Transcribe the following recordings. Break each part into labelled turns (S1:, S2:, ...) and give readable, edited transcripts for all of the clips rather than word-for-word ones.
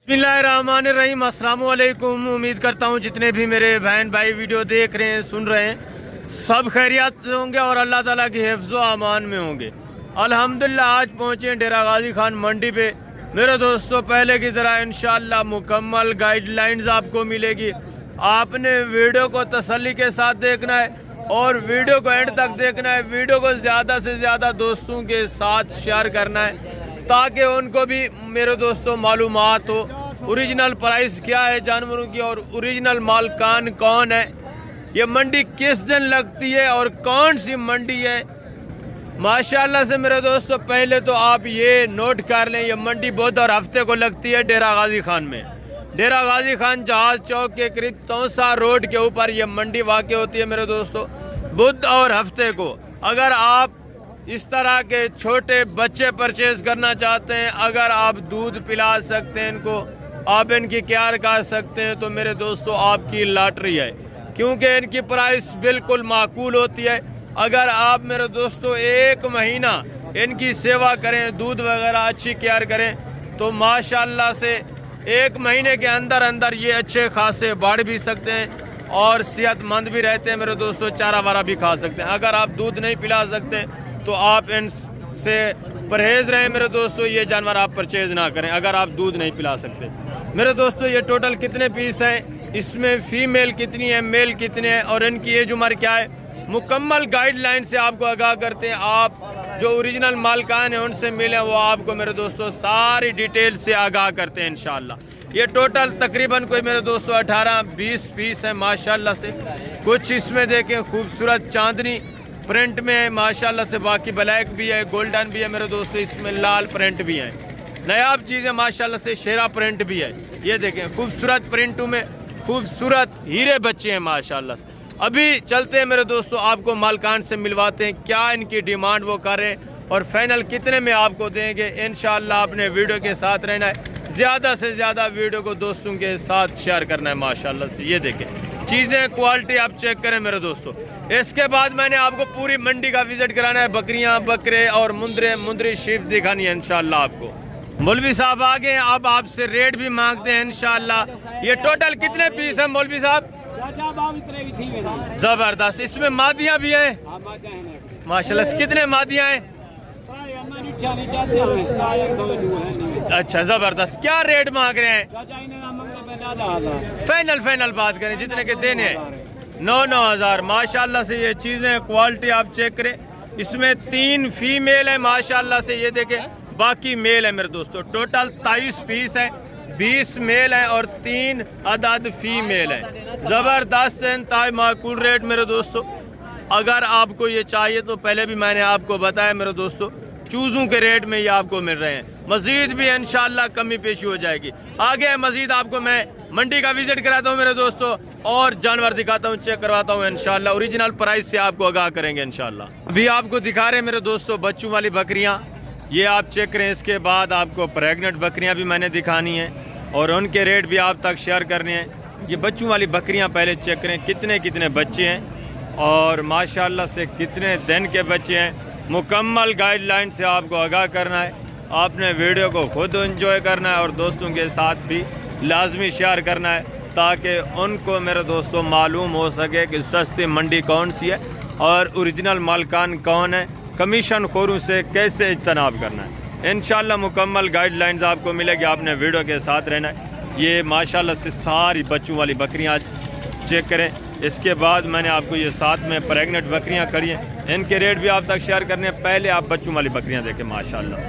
S1: बिस्मिल्लाहिर्रहमानिर्रहीम, अस्सलाम वालेकुम। उम्मीद करता हूँ जितने भी मेरे बहन भाई वीडियो देख रहे हैं, सुन रहे हैं, सब खैरियत होंगे और अल्लाह ताला की हिफ्ज़ व अमान में होंगे। अल्हम्दुलिल्लाह आज पहुँचे डेरा गाजी खान मंडी पे। मेरे दोस्तों, पहले की तरह इंशाअल्लाह मुकम्मल गाइडलाइंस आपको मिलेगी। आपने वीडियो को तसल्ली के साथ देखना है और वीडियो को एंड तक देखना है। वीडियो को ज़्यादा से ज़्यादा दोस्तों के साथ शेयर करना है ताकि उनको भी मेरे दोस्तों मालूमात हो ओरिजिनल प्राइस क्या है जानवरों की और ओरिजिनल मालकान कौन है, ये मंडी किस दिन लगती है और कौन सी मंडी है। माशाल्लाह से मेरे दोस्तों, पहले तो आप ये नोट कर लें, ये मंडी बुध और हफ्ते को लगती है डेरा गाजी खान में। डेरा गाजी खान जहाज चौक के करीब तौसा रोड के ऊपर ये मंडी वाक़ होती है मेरे दोस्तों, बुध और हफ्ते को। अगर आप इस तरह के छोटे बच्चे परचेज करना चाहते हैं, अगर आप दूध पिला सकते हैं इनको, आप इनकी केयर कर सकते हैं, तो मेरे दोस्तों आपकी लॉटरी है, क्योंकि इनकी प्राइस बिल्कुल माकूल होती है। अगर आप मेरे दोस्तों एक महीना इनकी सेवा करें, दूध वगैरह अच्छी केयर करें, तो माशाल्लाह से एक महीने के अंदर अंदर ये अच्छे खासे बढ़ भी सकते हैं और सेहतमंद भी रहते हैं मेरे दोस्तों। चारा वारा भी खा सकते हैं। अगर आप दूध नहीं पिला सकते तो आप इनसे परहेज रहें मेरे दोस्तों, ये जानवर आप परचेज ना करें अगर आप दूध नहीं पिला सकते। मेरे दोस्तों, ये टोटल कितने पीस हैं, इसमें फीमेल कितनी है, मेल कितने हैं और इनकी एज उम्र क्या है, मुकम्मल गाइडलाइन से आपको आगाह करते हैं। आप जो ओरिजिनल मालकान हैं उनसे मिलें, वो आपको मेरे दोस्तों सारी डिटेल से आगाह करते हैं इंशाल्लाह। ये टोटल तकरीबन कोई मेरे दोस्तों 18-20 पीस है माशाल्लाह से। कुछ इसमें देखें खूबसूरत चांदनी प्रिंट में है माशाल्लाह से, बाकी ब्लैक भी है, गोल्डन भी है मेरे दोस्तों, इसमें लाल प्रिंट भी है, नायाब चीज़ें माशाल्लाह से, शेरा प्रिंट भी है। ये देखें खूबसूरत प्रिंटों में खूबसूरत हीरे बच्चे हैं माशाल्लाह से। अभी चलते हैं मेरे दोस्तों, आपको मालकान से मिलवाते हैं, क्या इनकी डिमांड वो करें और फाइनल कितने में आपको देंगे। इंशाल्लाह आपने वीडियो के साथ रहना है, ज़्यादा से ज़्यादा वीडियो को दोस्तों के साथ शेयर करना है माशाल्लाह से। ये देखें चीज़ें क्वालिटी आप चेक करें मेरे दोस्तों। इसके बाद मैंने आपको पूरी मंडी का विजिट कराना है, बकरियां बकरे और मुंदरी शीप दिखानी है इंशाल्लाह आपको। मौलवी साहब आ गए, अब आपसे रेट भी मांगते हैं इंशाल्लाह। ये टोटल कितने पीस हैं मौलवी साहब? जबरदस्त। इसमें मादियां भी हैं माशाल्लाह से, कितने मादियां हैं? अच्छा जबरदस्त। क्या रेट मांग रहे हैं? फाइनल बात करें, जितने के देने हैं 9,000 माशाल्लाह से। ये चीज़ें क्वालिटी आप चेक करें, इसमें 3 फीमेल है माशाल्लाह से, ये देखें, बाकी मेल है मेरे दोस्तों। टोटल 23 पीस है, 20 मेल है और 3 अदद फीमेल है। ज़बरदस्त इंतहाई माकूल रेट मेरे दोस्तों। अगर आपको ये चाहिए तो पहले भी मैंने आपको बताया मेरे दोस्तों, चूज़ों के रेट में ये आपको मिल रहे हैं। मज़ीद भी इंशाल्लाह कमी पेशी हो जाएगी। आगे मज़ीद आपको मैं मंडी का विजिट कराता हूँ मेरे दोस्तों और जानवर दिखाता हूँ, चेक करवाता हूँ इंशाल्लाह। ओरिजिनल प्राइस से आपको आगाह करेंगे इंशाल्लाह। अभी आपको दिखा रहे हैं मेरे दोस्तों बच्चों वाली बकरियाँ, ये आप चेक करें। इसके बाद आपको प्रेग्नेंट बकरियाँ भी मैंने दिखानी है और उनके रेट भी आप तक शेयर करने हैं। ये बच्चों वाली बकरियाँ पहले चेक करें, कितने बच्चे हैं और माशाल्लाह से कितने दिन के बच्चे हैं। मुकम्मल गाइडलाइन से आपको आगाह करना है, आपने वीडियो को खुद एंजॉय करना है और दोस्तों के साथ भी लाजमी शेयर करना है ताकि उनको मेरे दोस्तों मालूम हो सके कि सस्ती मंडी कौन सी है और ओरिजिनल मालकान कौन है, कमीशन खोरों से कैसे इज्तनाब करना है। इंशाल्लाह मुकम्मल गाइडलाइंस आपको मिलेगी, आपने वीडियो के साथ रहना है। ये माशाल्लाह से सारी बच्चों वाली बकरियाँ चेक करें। इसके बाद मैंने आपको ये साथ में प्रेग्नेंट बकरियां खड़ी हैं, इनके रेट भी आप तक शेयर करने हैं। पहले आप बच्चों वाली बकरियां देखें माशाल्लाह,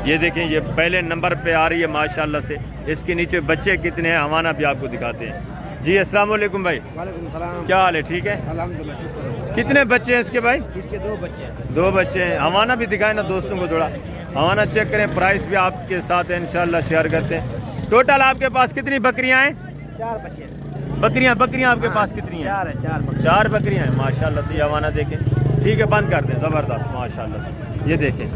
S1: ये देखें, ये पहले नंबर पे आ रही है माशाल्लाह से। इसके नीचे बच्चे कितने हैं हवाना भी आपको दिखाते हैं। जी अस्सलाम वालेकुम भाई।
S2: वालेकुम सलाम।
S1: क्या हाल है? ठीक है
S2: अल्हम्दुलिल्लाह।
S1: कितने बच्चे हैं इसके भाई?
S2: इसके 2 बच्चे हैं।
S1: 2 बच्चे हैं। हवाना भी दिखाए ना दोस्तों को, थोड़ा हवाना चेक करें, प्राइस भी आपके साथ इंशाल्लाह शेयर करते हैं। टोटल आपके पास कितनी बकरियाँ हैं?
S2: 4 बच्चे।
S1: बकरियाँ आपके पास कितनी हैं? 4 बकरियाँ हैं माशाल्लाह से। हवाना देखें, ठीक है, बंद कर दें। ज़बरदस्त माशाल्लाह से। ये देखें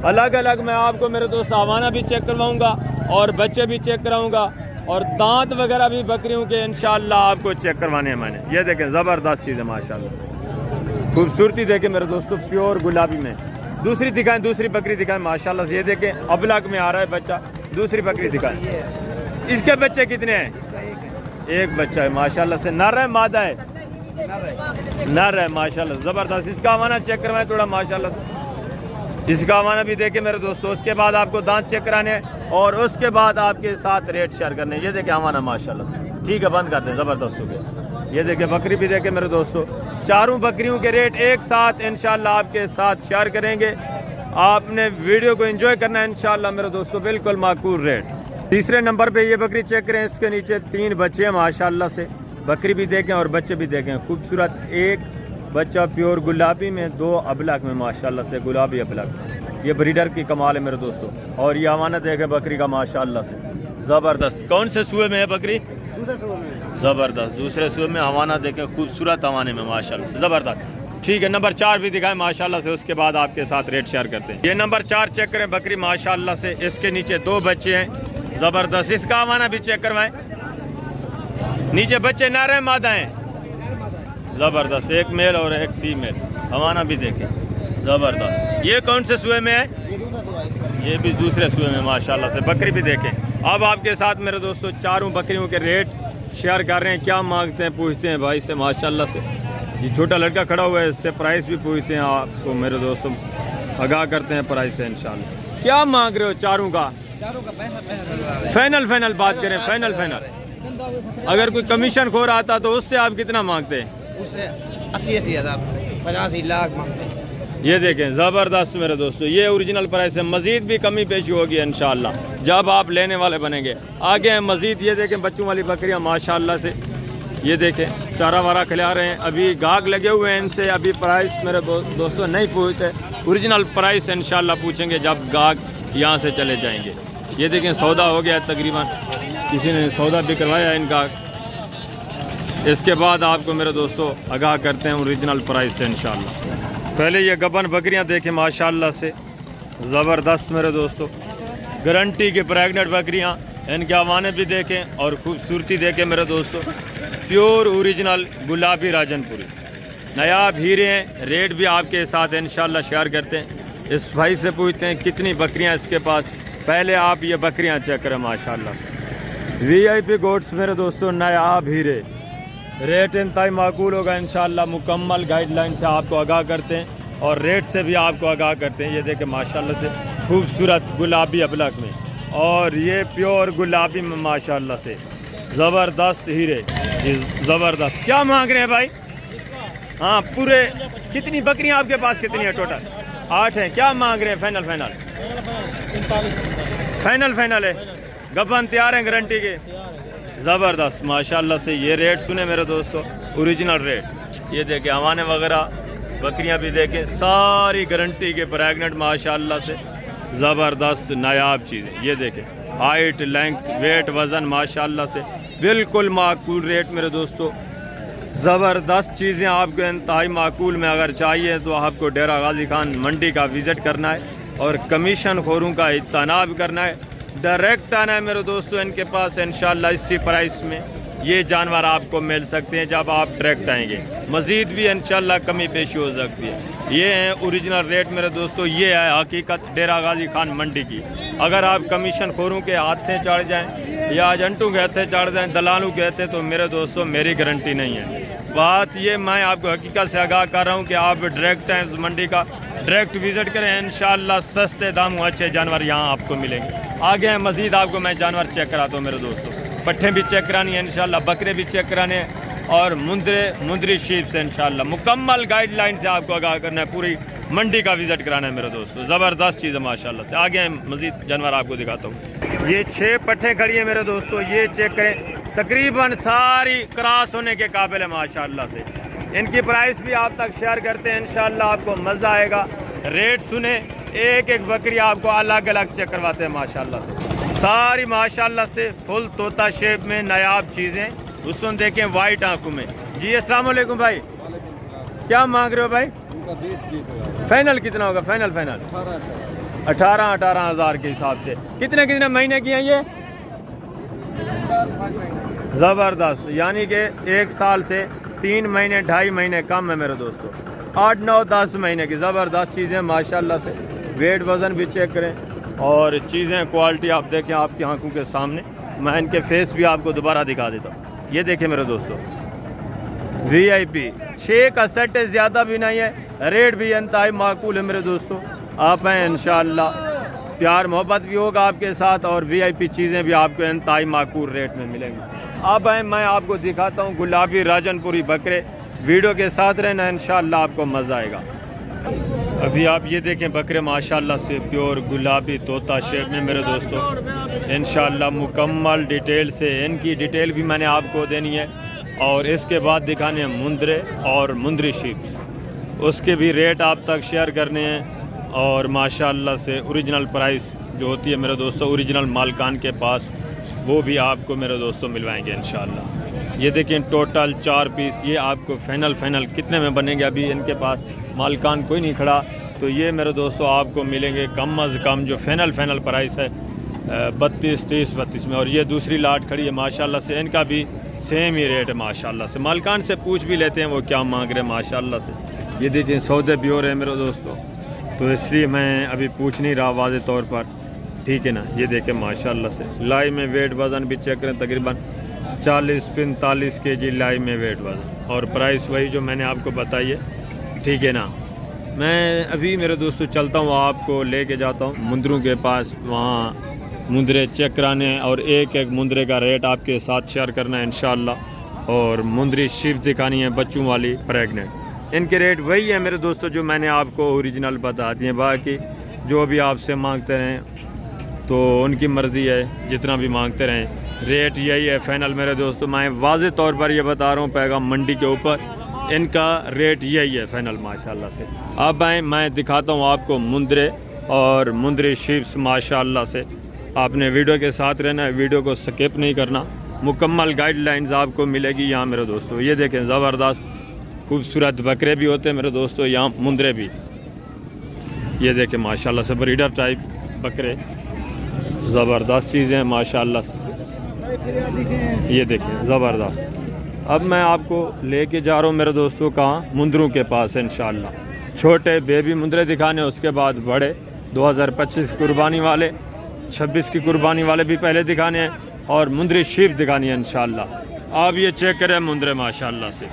S1: अलग अलग मैं आपको मेरे दोस्त हवाना भी चेक करवाऊँगा और बच्चे भी चेक कराऊँगा और दांत वगैरह भी बकरियों के इंशाल्लाह आपको चेक करवाने हैं मैंने। ये देखें ज़बरदस्त चीज़ है माशाल्लाह, खूबसूरती देखें मेरे दोस्तों, प्योर गुलाबी में। दूसरी दिखाएं, दूसरी बकरी दिखाएं माशाल्लाह से। ये देखें अबलग में आ रहा है बच्चा। दूसरी बकरी दिखाएं। इसके बच्चे कितने हैं?
S2: इसका एक है,
S1: एक बच्चा है माशाल्लाह से। नर है मादा है?
S2: नर है।
S1: नर है माशाल्लाह ज़बरदस्त। इसका हवाना चेक करवाएं थोड़ा माशाल्लाह से। इसका हवाना भी देखें मेरे दोस्तों। उसके बाद आपको दांत चेक कराने हैं और उसके बाद आपके साथ रेट शेयर करने हैं। ये देखें हवाना माशाल्लाह। ठीक है, बंद करते हैं। ज़बरदस्त हो गया। ये देखें बकरी भी देखें मेरे दोस्तों। चारों बकरियों के रेट एक साथ इंशाल्लाह आपके साथ शेयर करेंगे। आपने वीडियो को एंजॉय करना है इंशाल्लाह मेरे दोस्तों, बिल्कुल माकूल रेट। तीसरे नंबर पे ये बकरी चेक करें। इसके नीचे 3 बच्चे हैं माशाल्लाह से। बकरी भी देखें और बच्चे भी देखें खूबसूरत। एक बच्चा प्योर गुलाबी में, 2 अबलग में माशाल्लाह से, गुलाबी अबलग। ये ब्रीडर की कमाल है मेरे दोस्तों। और ये अमानत देखें बकरी का माशाल्लाह से ज़बरदस्त। कौन से सूबे में है बकरी? ज़बरदस्त। दूसरे सूबे में हवाना देखें खूबसूरत हवाने में माशाल्लाह से ज़बरदस्त। ठीक है, नंबर 4 भी दिखाएं माशाल्लाह से। उसके बाद आपके साथ रेट शेयर करते हैं। ये नंबर 4 चेक करें बकरी माशाल्लाह से। इसके नीचे 2 बच्चे हैं ज़बरदस्त। इसका हवाना भी चेक करवाएं। नीचे बच्चे नर हैं मादा हैं? ज़बरदस्त। एक मेल और एक फीमेल। हवाना भी देखें ज़बरदस्त। ये कौन से सूबे में है? ये भी दूसरे सूबे में माशाल्लाह से। बकरी भी देखें। अब आपके साथ मेरे दोस्तों चारों बकरियों के रेट शेयर कर रहे हैं। क्या मांगते हैं पूछते हैं भाई से माशाल्लाह से। ये छोटा लड़का खड़ा हुआ है, इससे प्राइस भी पूछते हैं आपको मेरे दोस्तों, आगाह करते हैं प्राइस से इंशाल्लाह। क्या मांग रहे हो चारों का?
S2: चारों का पैसा
S1: फाइनल बात करें, फाइनल। अगर कोई कमीशन खोर आता तो उससे आप कितना मांगते हैं?
S2: उससे 80 हज़ार 85 लाख मांगते हैं।
S1: ये देखें ज़बरदस्त मेरे दोस्तों। ये ओरिजिनल प्राइस है। मज़ीद भी कमी पेशी होगी इंशाल्लाह जब आप लेने वाले बनेंगे। आगे हैं मज़ीद। ये देखें बच्चों वाली बकरियां माशाल्लाह से। ये देखें चारा वारा खिला रहे हैं। अभी गाहक लगे हुए हैं इनसे। अभी प्राइस मेरे दोस्तों नहीं पूछते। ओरिजिनल प्राइस इंशाल्लाह पूछेंगे जब गाहक यहाँ से चले जाएंगे। ये देखें सौदा हो गया तकरीबन, किसी ने सौदा भी करवाया इनका। इसके बाद आपको मेरे दोस्तों आगाह करते हैं ओरिजिनल प्राइस से इंशाल्लाह। पहले ये गबन बकरियां देखें माशाल्लाह से ज़बरदस्त मेरे दोस्तों। गारंटी के प्रेग्नेंट बकरियां। इनके हवाने भी देखें और खूबसूरती देखें मेरे दोस्तों। प्योर ओरिजिनल गुलाबी राजनपुरी नायाब हीरे हैं। रेट भी आपके साथ इंशाल्लाह शेयर करते हैं। इस भाई से पूछते हैं कितनी बकरियां इसके पास। पहले आप ये बकरियां चेक करें माशाल्लाह। VIP गोट्स मेरे दोस्तों, नायाब हीरे। रेट इंतहाई माकूल होगा इंशाल्लाह। मुकम्मल गाइडलाइन से आपको आगाह करते हैं और रेट से भी आपको आगाह करते हैं। ये देखें माशाल्लाह से खूबसूरत गुलाबी अबलग में और ये प्योर गुलाबी में माशाल्लाह से ज़बरदस्त हीरे। ज़बरदस्त। क्या मांग रहे हैं भाई? हाँ पूरे। कितनी बकरियां आपके पास कितनी है टोटल? 8 हैं। क्या मांग रहे हैं? फाइनल है। गबन तैयार हैं गारंटी के? ज़बरदस्त माशाल्लाह से। ये रेट सुने मेरे दोस्तों, ओरिजिनल रेट। ये देखें हवाने वगैरह बकरियां भी देखें, सारी गारंटी के प्रेग्नेंट माशाल्लाह से। ज़बरदस्त नायाब चीज़ें। ये देखें हाइट, लेंथ, वेट, वज़न माशाल्लाह से बिल्कुल माकूल रेट मेरे दोस्तों। ज़बरदस्त चीज़ें आपको इंतहाई माकूल में अगर चाहिए तो आपको डेरा गाजी खान मंडी का विज़िट करना है और कमीशन खोरों का इज्तनाब करना है। डायरेक्ट आना है मेरे दोस्तों इनके पास इंशाल्लाह। इसी प्राइस में ये जानवर आपको मिल सकते हैं जब आप डायरेक्ट आएंगे। मज़ीद भी इंशाल्लाह कमी पेशी हो सकती है। ये है ओरिजिनल रेट मेरे दोस्तों। ये है हकीकत डेरा गाजी खान मंडी की। अगर आप कमीशन खोरों के हाथें चढ़ जाएं या एजेंटों के हाथें चढ़ जाएं, दलालों के हाथें, तो मेरे दोस्तों मेरी गारंटी नहीं है। बात ये मैं आपको हकीकत से आगाह कर रहा हूँ कि आप डायरेक्ट हैं इस मंडी का, डायरेक्ट विज़िट करें। इंशाल्लाह सस्ते दामों अच्छे जानवर यहाँ आपको मिलेंगे। आगे हैं मज़ीद। आपको मैं जानवर चेक कराता हूँ मेरे दोस्तों। पट्ठे भी चेक करानी है इंशाल्लाह, बकरे भी चेक कराने हैं और मुंदरी शीप से इंशाल्लाह मुकम्मल गाइडलाइन से आपको आगाह करना है। पूरी मंडी का विज़िट कराना है मेरे दोस्तों। ज़बरदस्त चीज़ है माशाल्लाह से। आगे हैं मज़ीद जानवर आपको दिखाता हूँ। ये 6 पट्ठे खड़ी है मेरे दोस्तों। ये चेक करें, तकरीबन सारी क्रॉस होने के काबिल है माशाल्लाह से। इनकी प्राइस भी आप तक शेयर करते हैं इंशाल्लाह। आपको मज़ा आएगा। रेट सुने, एक एक बकरी आपको अलग अलग चेक करवाते हैं माशाल्लाह से। सारी माशाल्लाह से फुल तोता शेप में नायाब चीज़ें। उसको देखें वाइट आंखों में। जी अस्सलाम वालेकुम भाई। क्या मांग रहे हो भाई?
S2: 20
S1: फाइनल कितना होगा? फाइनल 18 हज़ार के हिसाब से। कितने महीने की हैं ये?
S2: 4-5 महीने।
S1: ज़बरदस्त। यानी कि 1 साल से 3 महीने 2.5 महीने कम है मेरे दोस्तों। 8, 9, 10 महीने की ज़बरदस्त चीज़ें माशाल्लाह से। वेट वज़न भी चेक करें और चीज़ें क्वालिटी आप देखें आपकी आंखों के सामने। मैं इनके फेस भी आपको दोबारा दिखा देता हूँ। ये देखें मेरे दोस्तों, VIP 6 का सेट है, ज़्यादा भी नहीं है, रेट भी इंतहाई माकूल है मेरे दोस्तों। आप हैं इंशाअल्लाह, प्यार मोहब्बत भी होगा आपके साथ और VIP चीज़ें भी आपको इंतहाई माकूल रेट में मिलेंगी। अब हैं मैं आपको दिखाता हूँ गुलाबी राजनपुरी बकरे। वीडियो के साथ रहना, इंशाअल्लाह आपको मज़ा आएगा। अभी आप ये देखें बकरे माशाल्लाह से प्योर गुलाबी तोता शेप में मेरे दोस्तों, इंशाअल्लाह मुकम्मल डिटेल से इनकी डिटेल भी मैंने आपको देनी है और इसके बाद दिखाने हैं मुंदरे और मुंदरी शीप, उसके भी रेट आप तक शेयर करने हैं और माशाल्लाह से ओरिजिनल प्राइस जो होती है मेरे दोस्तों ओरिजिनल मालकान के पास, वो भी आपको मेरे दोस्तों मिलवाएंगे इंशाअल्लाह। ये देखें टोटल 4 पीस, ये आपको फाइनल कितने में बनेंगे, अभी इनके पास मालकान कोई नहीं खड़ा, तो ये मेरे दोस्तों आपको मिलेंगे कम अज़ कम जो फाइनल प्राइस है 32 में। और ये दूसरी लाट खड़ी है माशाल्लाह से, इनका भी सेम ही रेट है माशाल्लाह से। मालकान से पूछ भी लेते हैं वो क्या मांग रहे हैं माशाल्लाह से। ये देखिए सौदे भी हो रहे हैं मेरे दोस्तों, तो इसलिए मैं अभी पूछ नहीं रहा वाज़े तौर पर, ठीक है ना। ये देखें माशाल्लाह से लाई में वेट वज़न भी चेक करें, तकरीबन 40-45 kg लाई में वेट वज़न और प्राइस वही जो मैंने आपको बताई है, ठीक है ना। मैं अभी मेरे दोस्तों चलता हूँ, आपको लेके जाता हूँ मुंदरों के पास, वहाँ मुंदरे चेक कराने और एक एक मुंदरे का रेट आपके साथ शेयर करना है इंशाअल्लाह। और मुंदरी शीप दिखानी है बच्चों वाली प्रेग्नेंट, इनके रेट वही है मेरे दोस्तों जो मैंने आपको ओरिजिनल बता दिए। बाकी जो भी आपसे मांगते रहें तो उनकी मर्ज़ी है, जितना भी मांगते रहें रेट यही है फाइनल मेरे दोस्तों। मैं वाज़े तौर पर ये बता रहा हूँ, पैगाम मंडी के ऊपर इनका रेट यही है फाइनल माशाल्लाह से। अब मैं दिखाता हूँ आपको मुंदरे और मुंदरी शीप्स माशाल्लाह से। आपने वीडियो के साथ रहना है, वीडियो को स्किप नहीं करना, मुकम्मल गाइडलाइंस आपको मिलेगी यहाँ मेरे दोस्तों। ये देखें ज़बरदस्त खूबसूरत बकरे भी होते हैं मेरे दोस्तों, यहाँ मुंदरे भी। ये देखें माशाल्लाह से ब्रीडर टाइप बकरे, ज़बरदस्त चीज़ें माशाल्लाह से। ये देखें ज़बरदस्त। अब मैं आपको लेके जा रहा हूँ मेरे दोस्तों कहाँ, मुंदरों के पास इंशाअल्लाह। छोटे बेबी मुंदरे दिखाने, उसके बाद बड़े 2025 कुर्बानी वाले, 26 की कुर्बानी वाले भी पहले दिखाने हैं और मुंदरी शीप दिखानी है इंशाअल्लाह। आप ये चेक करें मुंदरे माशाअल्लाह से,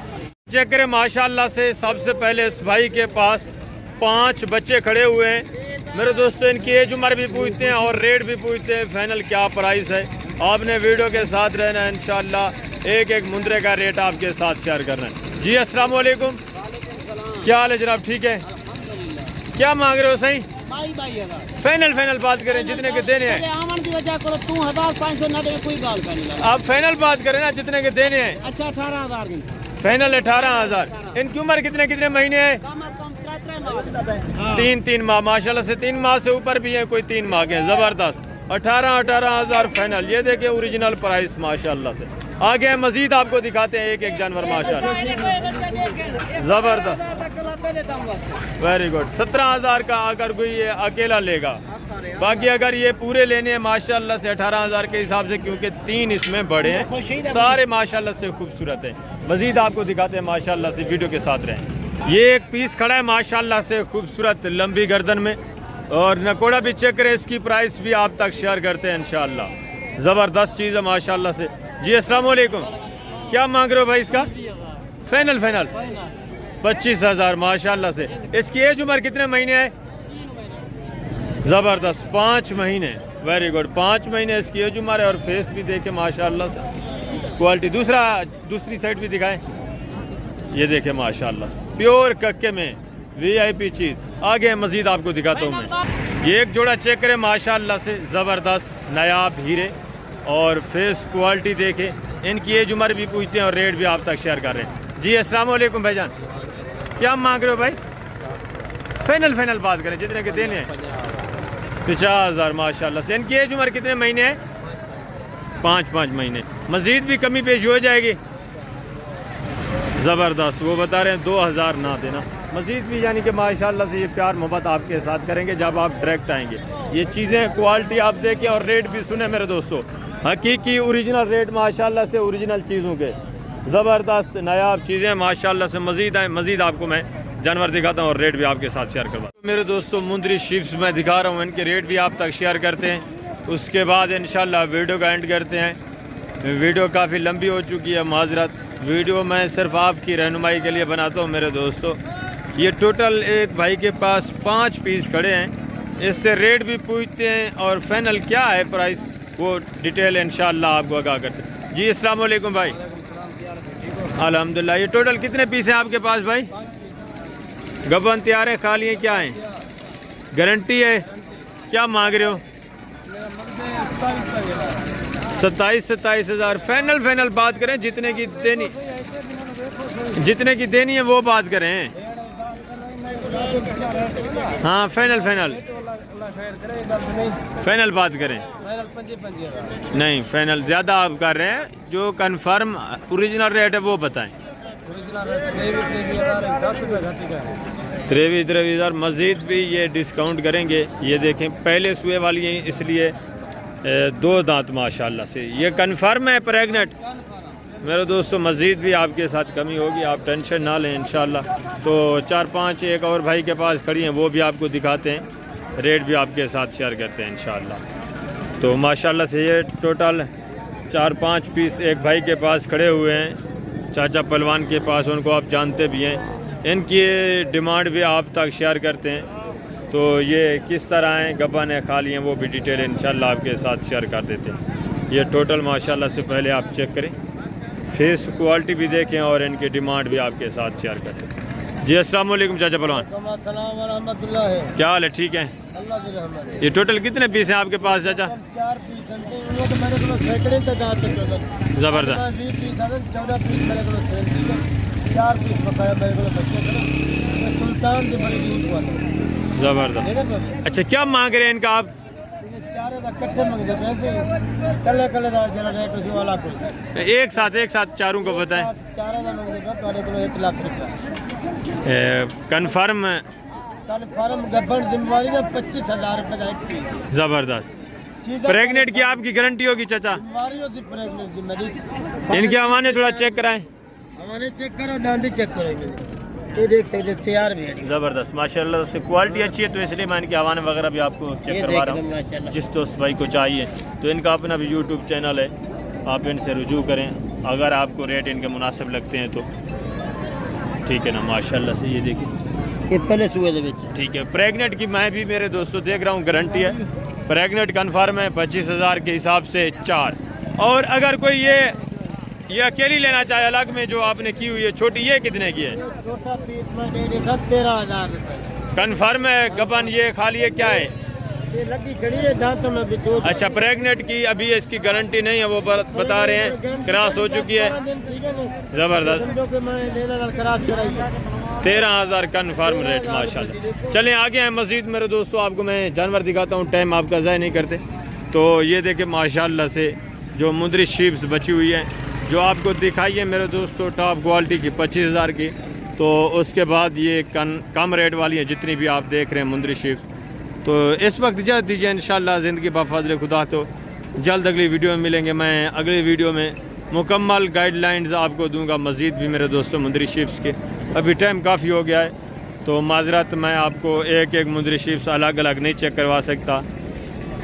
S1: चेक करें माशाअल्लाह से। सबसे पहले इस भाई के पास 5 बच्चे खड़े हुए हैं मेरे दोस्तों। इनकी एज उम्र भी पूछते हैं और रेट भी पूछते हैं, फाइनल क्या प्राइस है। आपने वीडियो के साथ रहना है इंशाअल्लाह, एक एक मुंदरे का रेट आपके साथ शेयर करना है। जी अस्सलाम वालेकुम, क्या हाल है जनाब, ठीक है? क्या मांग रहे हो? सही फाइनल बात करें, जितने के देने हैं आप फाइनल बात करें ना, जितने के देने हैं।
S2: अच्छा 18,000
S1: फाइनल 18,000। इनकी उम्र कितने महीने है? 3 माह माशाल्लाह से, 3 माह से ऊपर भी है, कोई 3 माह के। ज़बरदस्त 18,000 फाइनल। ये देखिए ओरिजिनल प्राइस माशाल्लाह से। आगे मजीद आपको दिखाते हैं एक एक जानवर माशाल्लाह, ज़बरदस्त, वेरी गुड। 17,000 का अगर कोई ये अकेला लेगा, बाकी अगर ये पूरे लेने हैं माशाल्लाह से 18,000 के हिसाब से, क्योंकि 3 इसमें बड़े हैं, सारे माशाल्लाह से खूबसूरत हैं। मजीद आपको दिखाते हैं माशाल्लाह से, वीडियो के साथ रहें। ये एक पीस खड़ा है माशाल्लाह से खूबसूरत लंबी गर्दन में, और नकोड़ा भी चेक करें, इसकी प्राइस भी आप तक शेयर करते हैं इंशाअल्लाह। ज़बरदस्त चीज़ है माशाल्लाह से। जी अस्सलाम वालेकुम, क्या मांग रहे हो भाई इसका? फाइनल 25,000 माशाल्लाह से। इसकी एज उम्र कितने महीने है? ज़बरदस्त 5 महीने, वेरी गुड। 5 महीने इसकी एज उम्र है और फेस भी देखे माशाल्लाह से, क्वालिटी। दूसरी साइड भी दिखाएं, ये देखे माशाल्लाह से प्योर कक्के में VIP चीज़। आगे मजीद आपको दिखाता हूँ मैं। ये एक जोड़ा चेक करें माशाल्लाह से, ज़बरदस्त नायाब हीरे और फेस क्वालिटी देखे। इनकी एज उम्र भी पूछते हैं और रेट भी आप तक शेयर कर रहे हैं। जी अस्सलाम वालेकुम भाईजान, क्या मांग रहे हो भाई? फाइनल बात करें, जितने के देने हैं। 50,000 माशाल्लाह से। इनकी एज उम्र कितने महीने है? 5 महीने। मजीद भी कमी पेश हो जाएगी। ज़बरदस्त, वो बता रहे हैं 2,000 ना देना, मजीद भी यानी कि माशाल्लाह से ये प्यार मोहब्बत आपके साथ करेंगे जब आप डायरेक्ट आएंगे। ये चीज़ें क्वालिटी आप देखें और रेट भी सुने मेरे दोस्तों, हकीकी ओरिजिनल रेट माशाल्लाह से, ओरिजिनल चीज़ों के ज़बरदस्त नायाब चीज़ें माशाल्लाह से। मजीद आपको मैं जानवर दिखाता हूँ और रेट भी आपके साथ शेयर करवा। मेरे दोस्तों मुंदरी शीप्स मैं दिखा रहा हूँ, इनके रेट भी आप तक शेयर करते हैं। उसके बाद इंशाल्लाह वीडियो का एंड करते हैं। वीडियो काफ़ी लंबी हो चुकी है, माजरत। वीडियो मैं सिर्फ आपकी रहनुमाई के लिए बनाता हूँ मेरे दोस्तों। ये टोटल एक भाई के पास 5 पीस खड़े हैं, इससे रेट भी पूछते हैं और फाइनल क्या है प्राइस वो डिटेल इंशाल्लाह आपको आगाह करते हैं। जी अस्सलाम वालेकुम भाई। अल्हम्दुलिल्लाह। ये टोटल कितने पीस हैं आपके पास भाई? गबन तैयार है, खाली है, क्या है? गारंटी है? क्या मांग रहे हो? 27 हज़ार। फाइनल बात करें, जितने की देनी है वो बात करें। हाँ फाइनल बात करें। नहीं फाइनल ज़्यादा आप कर रहे हैं, जो कंफर्म ओरिजिनल रेट है वो बताएं। 23,000। मज़ीद भी ये डिस्काउंट करेंगे। ये देखें पहले सुए वाली हैं, इसलिए 2 दांत माशाल्लाह से। ये कंफर्म है प्रेग्नेंट मेरे दोस्तों। मज़ीद भी आपके साथ कमी होगी, आप टेंशन ना लें इंशाल्लाह। तो 4-5 एक और भाई के पास खड़ी हैं, वो भी आपको दिखाते हैं, रेट भी आपके साथ शेयर करते हैं इंशाल्लाह। तो माशाल्लाह से ये टोटल 4-5 पीस एक भाई के पास खड़े हुए हैं, चाचा पहलवान के पास, उनको आप जानते भी हैं। इनकी डिमांड भी आप तक शेयर करते हैं। तो ये किस तरह हैं, गबन है, खाली हैं, वो भी डिटेल इंशाल्लाह आपके साथ शेयर कर देते हैं। ये टोटल माशाल्लाह से पहले आप चेक करें, फेस क्वालिटी भी देखें और इनकी डिमांड भी आपके साथ शेयर करते हैं। जी अस्सलाम वालेकुम चाचा पहलवान, क्या हाल है? ठीक है। ये टोटल कितने पीस हैं आपके पास चाचा?
S2: 4 पीस हैं।
S1: ज़बरदस्त।
S2: 14 पीस मेरे को 4 पीस बकाया मेरे को बच्चे सुल्तान की बड़ी
S1: ज़बरदस्त। अच्छा क्या मांग रहे हैं इनका आप? एक साथ चारों को बताएं।
S2: 1 लाख रुपया
S1: कन्फर्म।
S2: गब्बर जिम्मेवारी में 25,000 रुपये का एक पीस।
S1: ज़बरदस्त। प्रेग्नेंट की आपकी गारंटी होगी चाचा?
S2: प्रेग्नेंट
S1: इनके हवाने थोड़ा चेक कराएं।
S2: हमारे चेक करो, डांडी चेक करेंगे, ये देख सकते तैयार भी है।
S1: ज़बरदस्त माशाल्लाह से क्वालिटी अच्छी है, तो इसलिए मैं इनके हवाने वगैरह भी आपको चेक करवा रहा हूँ। जिस दोस्त भाई को चाहिए तो इनका अपना भी यूट्यूब चैनल है, आप इनसे रुजू करें अगर आपको रेट इनके मुनासिब लगते हैं तो। ठीक है ना, माशाल्लाह से। ये देखिए
S2: ये पहले सुए
S1: ठीक है। प्रेग्नेंट की मैं भी मेरे दोस्तों देख रहा हूँ, गारंटी है, प्रेग्नेंट कन्फर्म है। 25,000 के हिसाब से 4। और अगर कोई ये अकेली लेना चाहे अलग में, जो आपने की हुई है छोटी, ये कितने की है?
S2: छोटा पीस में 13,000 रुपये कन्फर्म
S1: है। गबन ये खाली है, क्या है?
S2: ये लगी खड़ी है दांतों में भी 2।
S1: अच्छा प्रेग्नेंट की अभी इसकी गारंटी नहीं है, वो बता रहे हैं क्रॉस हो चुकी है। ज़बरदस्त। 13,000 कन्फर्म रेट माशाल्लाह। चलें आगे हैं मज़ीद मेरे दोस्तों, आपको मैं जानवर दिखाता हूँ, टाइम आपका ज़ाया नहीं करते। तो ये देखें माशाल्लाह से जो मुंदरी शीप्स बची हुई है, जो आपको दिखाई है मेरे दोस्तों, टॉप क्वालिटी की 25,000 की। तो उसके बाद ये कम रेट वाली है जितनी भी आप देख रहे हैं मुंदरी शीप्स। तो इस वक्त इजाज़त दीजिए, इंशाल्लाह ज़िंदगी बफ़ज़ल खुदा तो जल्द अगली वीडियो में मिलेंगे। मैं अगली वीडियो में मुकम्मल गाइडलाइंस आपको दूंगा मज़ीद भी मेरे दोस्तों मुंदरी शीप्स के। अभी टाइम काफ़ी हो गया है, तो माजरत मैं आपको एक मुंदरी शीप्स अलग अलग नहीं चेक करवा सकता।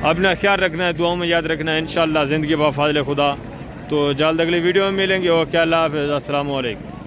S1: अपना ख्याल रखना है, दुआओं में याद रखना है, इंशाल्लाह ज़िंदगी बफ़ज़ल खुदा। तो जल्द अगली वीडियो में मिलेंगे। ओके, अल्लाह हाफ़िज़, अस्सलामु अलैकुम।